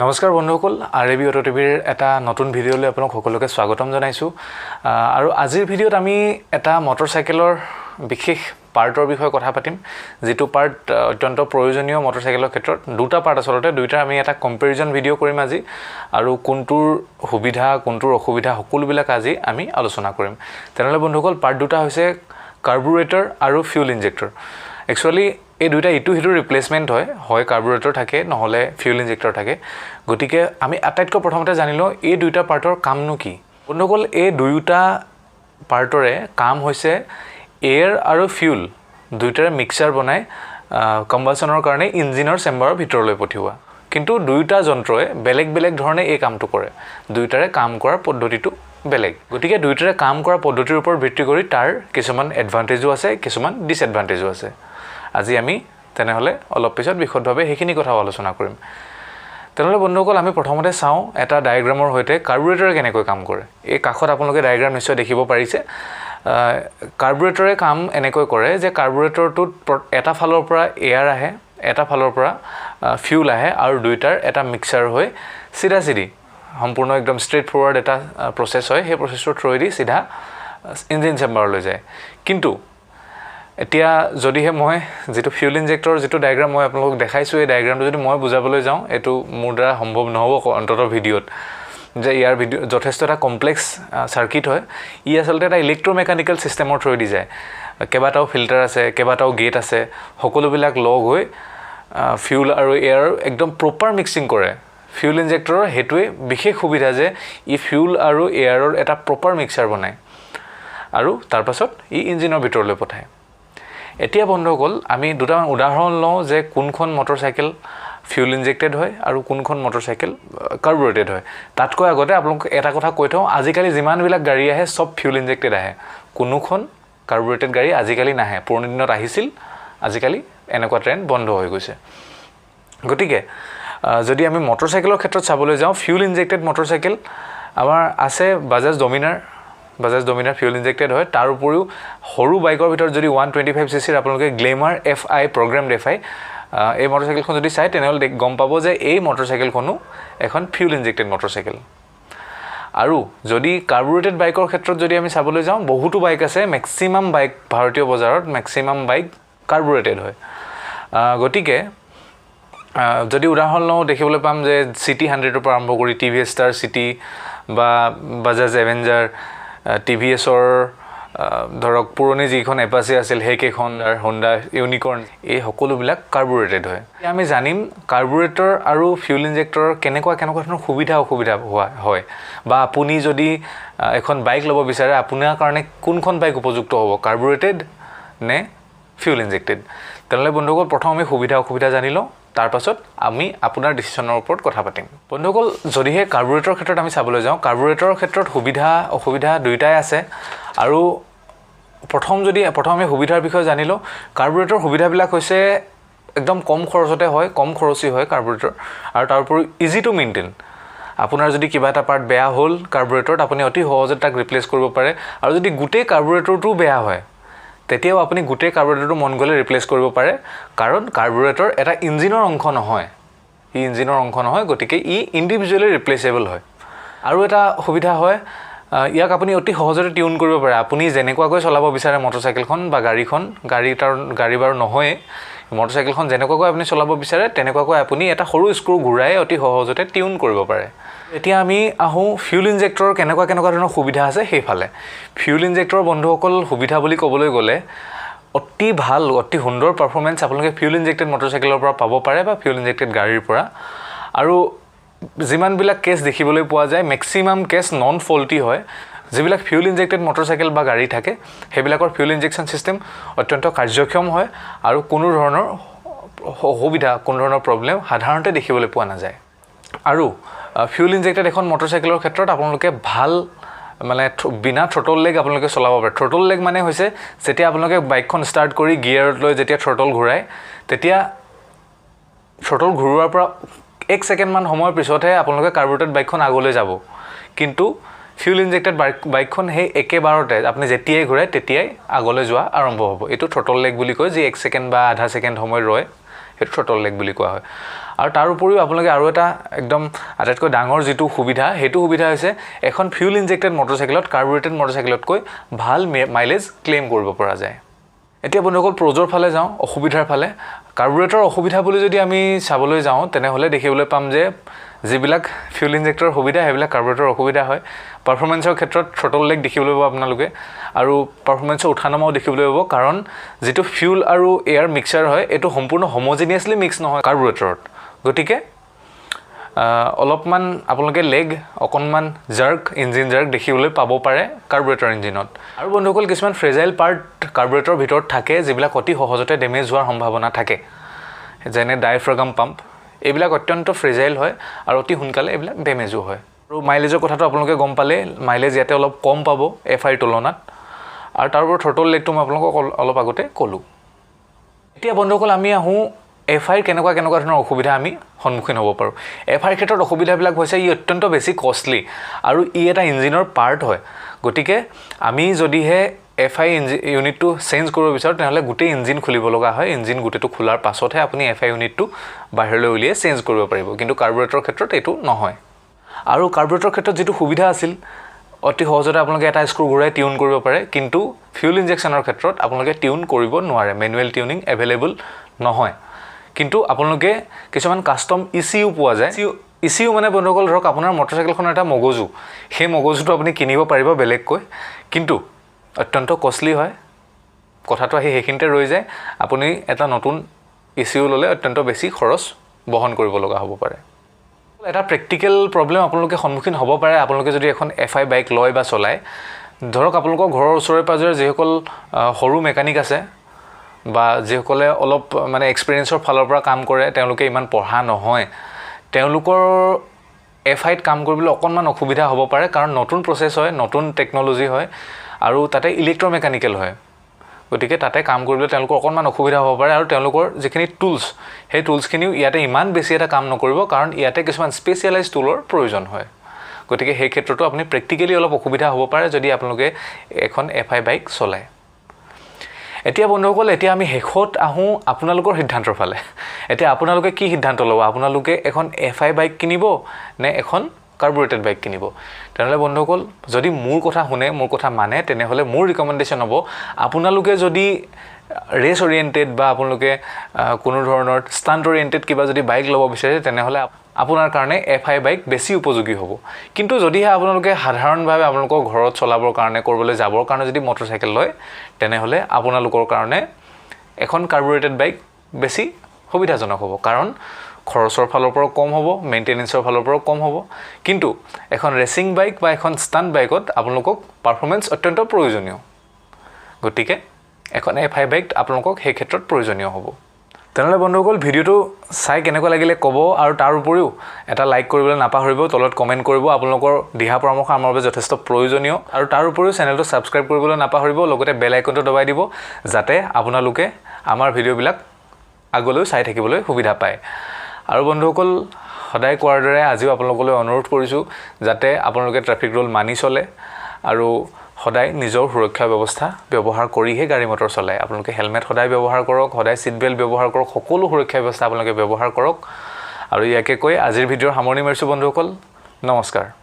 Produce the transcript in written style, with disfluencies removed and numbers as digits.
নমস্কাৰ বন্ধুসকল RB auto টিভিৰ এটা নতুন ভিডিঅ'লৈ আপোনাক সকলোকে স্বাগতম জনাইছোঁ আৰু আজিৰ ভিডিঅ'ত আমি এটা মটৰচাইকেলৰ বিশেষ পাৰ্টৰ বিষয়ে কথা পাতিম যেটো পাৰ্ট অত্যন্ত প্ৰয়োজনীয় মটৰচাইকেলৰ ক্ষেত্ৰত দুটা পাৰ্ট আচলতে দুইটা আমি এটা কম্পেৰিজন ভিডিঅ' কৰিম আজি আৰু কোনটোৰ সুবিধা কোনটোৰ অসুবিধা সকলোবিলাক আজি আমি আলোচনা কৰিম তেনেহলে বন্ধুসকল পাৰ্ট দুটা হৈছে কাৰ্বুৰেটৰ আৰু ফিউল ইনজেক্টৰ একচুয়ালি এই দুইটা ইটো হিটো ৰিপ্লেসমেন্ট হয় কাৰ্বুৰেটৰ থাকে নহলে ফিউল ইনজেক্টৰ থাকে গতিকে আমি আটাইতকৈ প্ৰথমতে জানিলো এই দুইটা পাৰ্টৰ কামনো কি বন্ধুসকল এই দুইটা পাৰ্টৰে কাম হৈছে এয়াৰ আৰু ফিউল দুইটাৰে মিক্সাৰ বনাই কম্বাসনৰ কাৰণে ইঞ্জিনৰ চেম্বাৰৰ ভিতৰলৈ পঠিওৱা কিন্তু দুইটা যন্ত্ৰই বেলেগ বেলেগ ধৰণে এই কামটো কৰে দুইটাৰে কাম কৰাৰ পদ্ধতিটো বেলেগ গতিকে দুইটাৰে কাম কৰাৰ পদ্ধতিৰ ওপৰত ভিত্তি কৰি তাৰ কিছুমান এডভান্টেজও আছে কিছুমান ডিসএডভান্টেজও আছে আজি আমি তেনেহলে অলপ পিছত বিশদভাৱে হেখিনি কথা আলোচনা কৰিম তেনেহলে বন্ধুসকল আমি প্ৰথমতে চাও এটা ডায়াগ্ৰামৰ হৈতে কাৰ্বুৰেটৰে কেনেকৈ কাম কৰে এই কাখত আপোনালোকে ডায়াগ্ৰাম নিশ্চয় দেখিব পাৰিছে কাৰ্বুৰেটৰে কাম এনেকৈ কৰে যে কাৰ্বুৰেটৰটোত এটা ফালৰ পৰা এয়াৰ আহে এটা ফালৰ পৰা ফিউল আহে আৰু দুইটাৰ এটা মিক্সাৰ হৈ সিধা সিধি সম্পূৰ্ণ একদম ষ্ট্ৰেট ফৰৱাৰ্ড এটা প্ৰসেস হয় সেই প্ৰসেসৰ থ্ৰুদি সিধা ইঞ্জিন চেম্বাৰলৈ যায় কিন্তু এতিয়া যদিহে মই যেটো ফিউল ইনজেক্টৰ যেটো ডায়াগ্ৰাম মই আপোনালোকক দেখাইছো এই ডায়াগ্ৰামটো যদি মই বুজাবলৈ যাওঁ এটো মোৰ দ্বাৰা সম্ভৱ নহব অন্তত ভিডিঅত যে ইয়াৰ ভিডিঅ যথেষ্ট এটা কমপ্লেক্স সাৰ্কিট হয় ই আসলতে এটা ইলেক্ট্ৰোমেকানিক্যাল সিস্টেমৰ থ্ৰুদি যায় কেবাটাও ফিল্টাৰ আছে কেবাটাও গেট আছে সকলোবিলাক লগ হৈ ফিউল আৰু এয়াৰ একদম প্ৰপাৰ মিক্সিং কৰে ফিউল ইনজেক্টৰৰ হেতুৱে বিশেষ সুবিধা যে ই ফিউল আৰু এয়াৰৰ এটা প্ৰপাৰ মিক্সাৰ বনায় আৰু তাৰ পাছত ই ইঞ্জিনৰ ভিতৰলৈ পঠায় এতিয়া বন্ধুসকল আমি দুটা উদাহৰণ লওঁ যে কোনখন মটৰচাইকেল ফিউল ইনজেক্টেড হয় আৰু কোনখন মটৰচাইকেল কাৰ্বুৰেটেড হয় তাতকৈ আগতে আপোনালোক এটা কথা কৈ থওঁ আজিকালি যিমানবিলাক গাড়ী আহে সব ফিউল ইনজেক্টেড আহে কোনোখন কাৰ্বুৰেটেড গাড়ী আজিকালি নাহে পুৰণি দিনত আহিছিল আজিকালি এনেকুৱা ট্ৰেন্ড বন্ধ হৈ গৈছে গতিকে যদি আমি মটৰচাইকেলৰ ক্ষেত্ৰত চাবলৈ যাওঁ ফিউল ইনজেক্টেড মটৰচাইকেল আমাৰ আছে বাজাজ ডমিনাৰ ফিউল ইনজেক্টেড হয় তাৰ উপৰিও সৰু বাইকৰ ভিতৰত যদি 125 সিসিৰ আপোনালোকে গ্লেমাৰ FI প্ৰগ্ৰাম দেখাই এই মটৰচাইকেলখন যদি চাই তেনেহলে গম পাব যে এই মটৰচাইকেলখনো এখন ফিউল ইনজেক্টেড মটৰচাইকেল আৰু যদি কাৰ্বুৰেটেড বাইকৰ ক্ষেত্ৰত যদি আমি চাবলৈ যাওঁ বহুতো বাইক আছে ম্যাক্সিমাম বাইক ভাৰতীয় বজাৰত ম্যাক্সিমাম বাইক কাৰ্বুৰেটেড হয় গতিকে যদি উদাহৰণ লওঁ দেখিবলৈ পাম যে সিটি 100 পৰা আৰম্ভ কৰি TVS Star City বা বাজাজ এভেঞ্জাৰ TVSৰ ধৰক পুৰণি যিখন এপাচি আছিল হেকেখন হোন্ডা ইউনিকৰ্ন এই সকলোবিলাক কাৰ্বুৰেটেড হয় আমি জানিম কাৰ্বুৰেটৰ আৰু ফিউল ইনজেক্টৰৰ কেনেকুৱা ধৰণৰ সুবিধা অসুবিধা হয় বা আপুনি যদি এখন বাইক ল'ব বিচাৰে আপোনাৰ কাৰণে কোনখন বাইক উপযুক্ত হ'ব কাৰ্বুৰেটেড নে ফিউল ইনজেক্টেড তেনেহলে বন্ধুসকল প্ৰথম আমি সুবিধা অসুবিধা জানি লওঁ তাৰ পাছত আমি আপোনাৰ ডিসিশনৰ ওপৰত কথা পাতিম বন্ধুসকল যদিহে কাৰ্বুৰেটৰৰ ক্ষেত্ৰত আমি চাবলৈ যাওঁ কাৰ্বুৰেটৰৰ ক্ষেত্ৰত সুবিধা অসুবিধা দুইটাই আছে আৰু প্ৰথম আমি সুবিধাৰ বিষয়ে জানিলো কাৰ্বুৰেটৰ সুবিধাবিলাক হৈছে একদম কম খৰচতে হয় কম খৰচী হয় কাৰ্বুৰেটৰ আৰু তাৰ উপৰি ইজি টু মেইনটেইন আপোনাৰ যদি কিবা এটা পাৰ্ট বেয়া হ'ল কাৰ্বুৰেটৰত আপুনি অতি সহজে তাক ৰিপ্লেস কৰিব পাৰে আৰু যদি গুটেই কাৰ্বুৰেটৰটো বেয়া হয় তেতিয়াও আপুনি গুটেই কাৰ্বুৰেটৰটো মন গলে ৰিপ্লেস কৰিব পাৰে কাৰণ কাৰ্বুৰেটৰ এটা ইঞ্জিনৰ অংশ নহয় ই ইঞ্জিনৰ অংশ নহয় গতিকে ই ইন্ডিভিজুৱেলি ৰিপ্লেসেবল হয় আৰু এটা সুবিধা হয় ইয়াক আপুনি অতি সহজতে টিউন কৰিব পাৰে আপুনি যেনেকুৱাকৈ চলাব বিচাৰে মটৰচাইকেলখন বা গাড়ী বাৰু নহয় মটৰচাইকেলখন যেনেকুৱাকৈ আপুনি চলাব বিচাৰে তেনেকুৱাকৈ আপুনি এটা সৰু স্ক্ৰু ঘূৰাই অতি সহজতে টিউন কৰিব পাৰে এতিয়া আমি আহো ফিউল ইনজেক্টৰৰ কেনেকুৱা ধৰণৰ সুবিধা আছে সেইফালে ফিউল ইনজেক্টৰৰ বন্ধুসকল সুবিধা বুলি ক'বলৈ গ'লে অতি ভাল অতি সুন্দৰ পাৰফৰম্যান্স আপোনালোকে ফিউল ইনজেক্টেড মটৰচাইকেলৰ পৰা পাব পাৰে বা ফিউল ইনজেক্টেড গাড়ীৰ পৰা আৰু যিমানবিলাক কেছ দেখিবলৈ পোৱা যায় ম্যাক্সিমাম কেছ নন ফল্টি হয় যিবিলাক ফিউল ইনজেক্টেড মটৰচাইকেল বা গাড়ী থাকে সেইবিলাকৰ ফিউল ইনজেকশ্যন সিস্টেম অত্যন্ত কাৰ্যক্ষম হয় আৰু কোনো ধৰণৰ অসুবিধা কোনো ধৰণৰ প্ৰবলেম সাধাৰণতে দেখিবলৈ পোৱা নাযায় আৰু ফিউল ইনজেক্টেড এখন মটৰচাইকেলৰ ক্ষেত্ৰত আপোনালোকে ভাল মানে বিনা থ্ৰটল লেগ আপোনালোকে চলাব পাৰে থ্ৰটল লেগ মানে হৈছে যেতিয়া আপোনালোকে বাইকখন ষ্টাৰ্ট কৰি গিয়াৰত লৈ যেতিয়া থ্ৰটল ঘূৰাই তেতিয়া থ্ৰটল ঘূৰোৱাৰ পৰা 1 সেকেন্ড মান সময়ৰ পিছতহে আপোনালোকে কাৰ্বুৰেটেড বাইকখন আগলৈ যাব কিন্তু ফিউল ইনজেক্টেড বাইকখন সেই একেবাৰতে আপুনি যেতিয়াই ঘূৰাই তেতিয়াই আগলৈ যোৱা আৰম্ভ হ'ব এটো থ্ৰটল লেগ বুলি কয় যে 1 সেকেন্ড বা আধা সেকেন্ড সময় ৰয় সেইটো থ্ৰটল লেগ বুলি কোৱা হয় আৰু তাৰ উপৰিও আপোনালোকে আৰু এটা একদম আটাইতকৈ ডাঙৰ যিটো সুবিধা সেইটো সুবিধা হৈছে এখন ফিউল ইনজেক্টেড মটৰচাইকেলত কাৰ্বুৰেটেড মটৰচাইকেলতকৈ ভাল মাইলেজ ক্লেইম কৰিব পৰা যায় এতিয়া বন্ধুসকল প্ৰজৰ ফালে যাওঁ অসুবিধাৰ ফালে কাৰ্বুৰেটৰ অসুবিধা বুলি যদি আমি চাবলৈ যাওঁ তেনেহ'লে দেখিবলৈ পাম যে যিবিলাক ফিউল ইনজেক্টৰৰ সুবিধা সেইবিলাক কাৰ্বুৰেটৰ অসুবিধা হয় পাৰফৰ্মেন্সৰ ক্ষেত্ৰত থ্ৰটল লেগ দেখিবলৈ পাব আপোনালোকে আৰু পাৰফৰ্মেন্সৰ উঠানামাও দেখিবলৈ পাব কাৰণ যিটো ফিউল আৰু এয়াৰ মিক্সাৰ হয় এইটো সম্পূৰ্ণ হোমোজেনিয়াছলি মিক্স নহয় কাৰ্বুৰেটৰত গতিকে অলপমান আপোনালোকে লেগ অকণমান জাৰ্ক ইঞ্জিন জাৰ্ক দেখিবলৈ পাব পাৰে কাৰ্বুৰেটৰ ইঞ্জিনত আৰু বন্ধুসকল কিছুমান ফ্ৰেজাইল পাৰ্ট কাৰ্বুৰেটৰৰ ভিতৰত থাকে যিবিলাক অতি সহজতে ডেমেজ হোৱাৰ সম্ভাৱনা থাকে যেনে ডায়াফ্ৰাগাম পাম্প এইবিলাক অত্যন্ত ফ্ৰেজাইল হয় আৰু অতি সোনকালে এইবিলাক ডেমেজো হয় আৰু মাইলেজৰ কথাটো আপোনালোকে গম পালে মাইলেজ ইয়াতে অলপ কম পাব এফআইৰ তুলনাত আৰু তাৰ ওপৰত থ্ৰটল লেগটো মই আপোনালোকক অলপ আগতে ক'লোঁ এতিয়া বন্ধুসকল আমি আহোঁ এফআইৰ কেনেকুৱা ধৰণৰ অসুবিধা আমি সন্মুখীন হ'ব পাৰোঁ এফআইৰ ক্ষেত্ৰত অসুবিধাবিলাক হৈছে ই অত্যন্ত বেছি কষ্টলি আৰু ই এটা ইঞ্জিনৰ পাৰ্ট হয় গতিকে আমি যদিহে এফআই ইউনিটটো চেঞ্জ কৰিব বিচাৰোঁ তেনেহ'লে গোটেই ইঞ্জিন খুলিব লগা হয় ইঞ্জিন গোটেইটো খোলাৰ পাছতহে আপুনি এফআই ইউনিটটো বাহিৰলৈ উলিয়াই চেঞ্জ কৰিব পাৰিব কিন্তু কাৰ্বুৰেটৰৰ ক্ষেত্ৰত এইটো নহয় আৰু কাৰ্বুৰেটৰৰ ক্ষেত্ৰত যিটো সুবিধা আছিল অতি সহজতে আপোনালোকে এটা স্ক্ৰু ঘূৰাই টিউন কৰিব পাৰে কিন্তু ফিউল ইনজেকশ্যনৰ ক্ষেত্ৰত আপোনালোকে টিউন কৰিব নোৱাৰে মেনুৱেল টিউনিং এভেইলেবল নহয় কিন্তু আপোনালোকে কিছুমান কাষ্টম ইচিউ পোৱা যায় ইচিউ মানে বন্ধুসকল ধৰক আপোনাৰ মটৰচাইকেলখনৰ এটা মগজু সেই মগজুটো আপুনি কিনিব পাৰিব বেলেগকৈ কিন্তু অত্যন্ত কষ্টলি হয় কথাটো আহি সেইখিনিতে ৰৈ যায় আপুনি এটা নতুন ইচিউ ল'লে অত্যন্ত বেছি খৰচ বহন কৰিব লগা হ'ব পাৰে এটা প্ৰেক্টিকেল প্ৰব্লেম আপোনালোকে সন্মুখীন হ'ব পাৰে আপোনালোকে যদি এখন এফআই বাইক লয় বা চলায় ধৰক আপোনালোকৰ ঘৰৰ ওচৰে পাজৰে যিসকল সৰু মেকানিক আছে বা যিসকলে অলপ মানে এক্সপিৰিয়েঞ্চৰ ফালৰ পৰা কাম কৰে তেওঁলোকে ইমান পঢ়া নহয় তেওঁলোকৰ এফআইত কাম কৰিবলৈ অকণমান অসুবিধা হ'ব পাৰে কাৰণ নতুন প্ৰচেছ হয় নতুন টেকন'লজি হয় আৰু তাতে ইলেক্ট্ৰমেকানিকেল হয় গতিকে তাতে কাম কৰিবলৈ তেওঁলোকৰ অকণমান অসুবিধা হ'ব পাৰে আৰু তেওঁলোকৰ যিখিনি টুলছ সেই টুলছখিনিও ইয়াতে ইমান বেছি এটা কাম নকৰিব কাৰণ ইয়াতে কিছুমান স্পেচিয়েলাইজ টুলৰ প্ৰয়োজন হয় গতিকে সেই ক্ষেত্ৰতো আপুনি প্ৰেক্টিকেলি অলপ অসুবিধা হ'ব পাৰে যদি আপোনালোকে এখন এফআই বাইক চলায় এতিয়া বন্ধুসকল এতিয়া আমি শেষত আহোঁ আপোনালোকৰ সিদ্ধান্তৰ ফালে এতিয়া আপোনালোকে কি সিদ্ধান্ত ল'ব আপোনালোকে এখন এফআই বাইক কিনিব নে এখন কাৰ্বুৰেটেড বাইক কিনিব তেনেহ'লে বন্ধুসকল যদি মোৰ কথা শুনে মোৰ কথা মানে তেনেহ'লে মোৰ ৰিকমেণ্ডেশ্যন হ'ব আপোনালোকে যদি ৰেচ অৰিয়েণ্টেড বা আপোনালোকে কোনো ধৰণৰ ষ্টাণ্ট অৰিয়েণ্টেড কিবা যদি বাইক ল'ব বিচাৰে তেনেহ'লে আপোনাৰ কাৰণে এফআই বাইক বেছি উপযোগী হ'ব কিন্তু যদিহে আপোনালোকে সাধাৰণভাৱে আপোনালোকৰ ঘৰত চলাবৰ কাৰণে ক'ৰবালৈ যাবৰ কাৰণে যদি মটৰচাইকেল লয় তেনেহ'লে আপোনালোকৰ কাৰণে এখন কাৰ্বুৰেটেড বাইক বেছি সুবিধাজনক হ'ব কাৰণ খৰচৰ ফালৰ পৰাও কম হ'ব মেইনটেনেন্সৰ ফালৰ পৰাও কম হ'ব কিন্তু এখন ৰেচিং বাইক বা এখন ষ্টাণ্ট বাইকত আপোনালোকক পাৰফৰ্মেন্স অত্যন্ত প্ৰয়োজনীয় গতিকে এখন এফআই বাইক আপোনালোকক সেই ক্ষেত্ৰত প্ৰয়োজনীয় হ'ব তেনেহ'লে বন্ধুসকল ভিডিঅ'টো চাই কেনেকুৱা লাগিলে ক'ব আৰু তাৰ উপৰিও এটা লাইক কৰিবলৈ নাপাহৰিব তলত কমেণ্ট কৰিব আপোনালোকৰ দিহা পৰামৰ্শ আমাৰ বাবে যথেষ্ট প্ৰয়োজনীয় আৰু তাৰ উপৰিও চেনেলটো ছাবস্ক্ৰাইব কৰিবলৈ নাপাহৰিব লগতে বেল আইকনটো দবাই দিব যাতে আপোনালোকে আমাৰ ভিডিঅ'বিলাক আগলৈ চাই থাকিবলৈ সুবিধা পায় আৰু বন্ধুসকল সদায় কোৱাৰ দৰে আজিও আপোনালোকলৈ অনুৰোধ কৰিছোঁ যাতে আপোনালোকে ট্ৰাফিক ৰুল মানি চলে আৰু সদায় নিজৰ সুৰক্ষা ব্যৱস্থা ব্যৱহাৰ কৰিহে গাড়ী মটৰ চলায় আপোনালোকে হেলমেট সদায় ব্যৱহাৰ কৰক সদায় সিট বেল্ট ব্যৱহাৰ কৰক সকলো সুৰক্ষা ব্যৱস্থা আপোনালোকে ব্যৱহাৰ কৰক আৰু ইয়াকে কৈ আজিৰ ভিডিঅ'ৰ সামৰণি মাৰিছোঁ বন্ধুসকল নমস্কাৰ